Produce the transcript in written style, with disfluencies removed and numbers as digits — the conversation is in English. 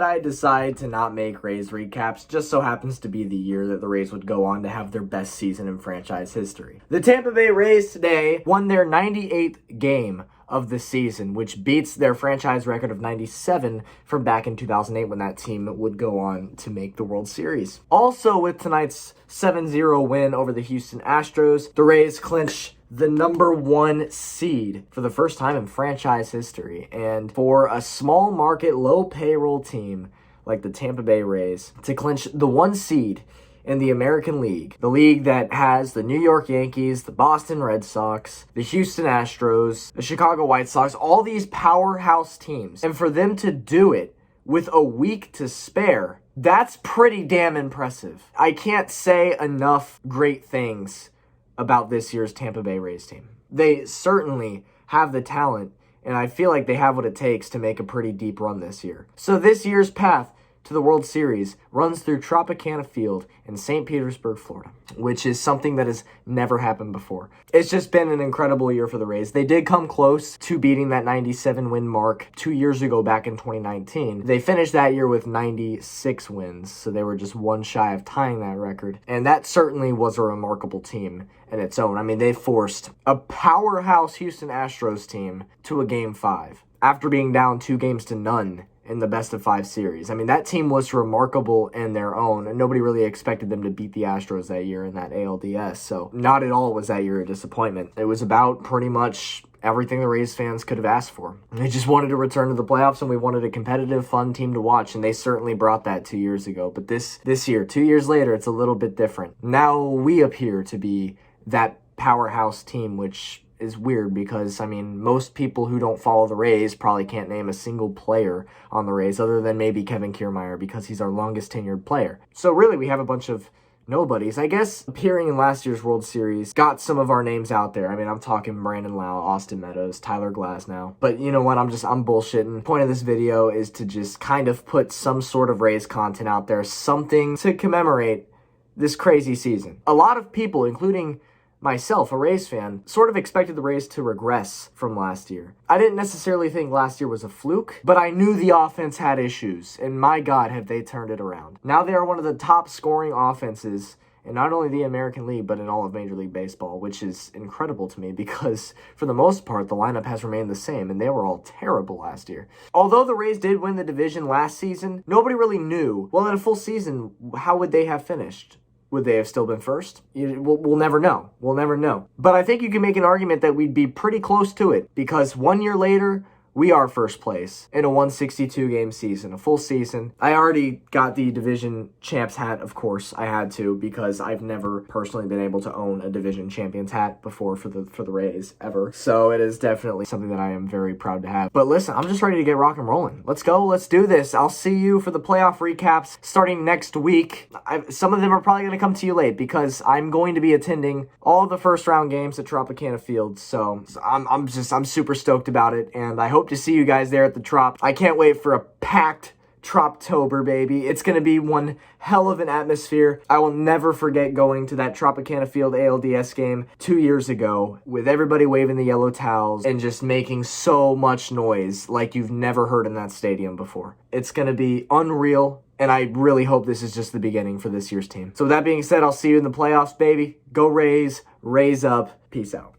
I decide to not make Rays recaps just so happens to be the year that the Rays would go on to have their best season in franchise history. The Tampa Bay Rays today won their 98th game of the season, which beats their franchise record of 97 from back in 2008 when that team would go on to make the World Series. Also, with tonight's 7-0 win over the Houston Astros, the Rays clinch the #1 seed for the first time in franchise history. And for a small market, low payroll team like the Tampa Bay Rays to clinch the 1 seed in the American League, the league that has the New York Yankees, the Boston Red Sox, the Houston Astros, the Chicago White Sox, all these powerhouse teams, and for them to do it with a week to spare, that's pretty damn impressive. I can't say enough great things about this year's Tampa Bay Rays team. They certainly have the talent, and I feel like they have what it takes to make a pretty deep run this year. So this year's path to the World Series runs through Tropicana Field in St. Petersburg, Florida, which is something that has never happened before. It's just been an incredible year for the Rays. They did come close to beating that 97 win mark 2 years ago back in 2019. They finished that year with 96 wins, so they were just one shy of tying that record. And that certainly was a remarkable team in its own. I mean, they forced a powerhouse Houston Astros team to a Game 5 after being down 2-0 in the best-of-5 series. I mean, that team was remarkable in their own, and nobody really expected them to beat the Astros that year in that ALDS, so not at all was that year a disappointment. It was about pretty much everything the Rays fans could have asked for. They just wanted to return to the playoffs, and we wanted a competitive, fun team to watch, and they certainly brought that 2 years ago. But this year, 2 years later, it's a little bit different. Now we appear to be that powerhouse team, which is weird because, I mean, most people who don't follow the Rays probably can't name a single player on the Rays other than maybe Kevin Kiermaier because he's our longest tenured player. So really, we have a bunch of nobodies. I guess appearing in last year's World Series got some of our names out there. I mean, I'm talking Brandon Lau, Austin Meadows, Tyler Glasnow. But you know what? I'm bullshitting. The point of this video is to just kind of put some sort of Rays content out there, something to commemorate this crazy season. A lot of people, including myself, a Rays fan, sort of expected the Rays to regress from last year. I didn't necessarily think last year was a fluke, but I knew the offense had issues, and my God, have they turned it around. Now they are one of the top scoring offenses in not only the American League, but in all of Major League Baseball, which is incredible to me because, for the most part, the lineup has remained the same, and they were all terrible last year. Although the Rays did win the division last season, nobody really knew, well, in a full season, how would they have finished? Would they have still been first? We'll never know. We'll never know. But I think you can make an argument that we'd be pretty close to it because 1 year later, we are first place in a 162-game season, a full season. I already got the division champs hat, of course. I had to because I've never personally been able to own a division champions hat before for the Rays ever. So it is definitely something that I am very proud to have. But listen, I'm just ready to get rock and rolling. Let's go. Let's do this. I'll see you for the playoff recaps starting next week. Some of them are probably going to come to you late because I'm going to be attending all the first round games at Tropicana Field. So I'm super stoked about it, and I hope to see you guys there at the Trop. I can't wait for a packed Troptober, baby. It's going to be one hell of an atmosphere. I will never forget going to that Tropicana Field ALDS game 2 years ago with everybody waving the yellow towels and just making so much noise like you've never heard in that stadium before. It's going to be unreal, and I really hope this is just the beginning for this year's team. So with that being said, I'll see you in the playoffs, baby. Go Rays, Rays up. Peace out.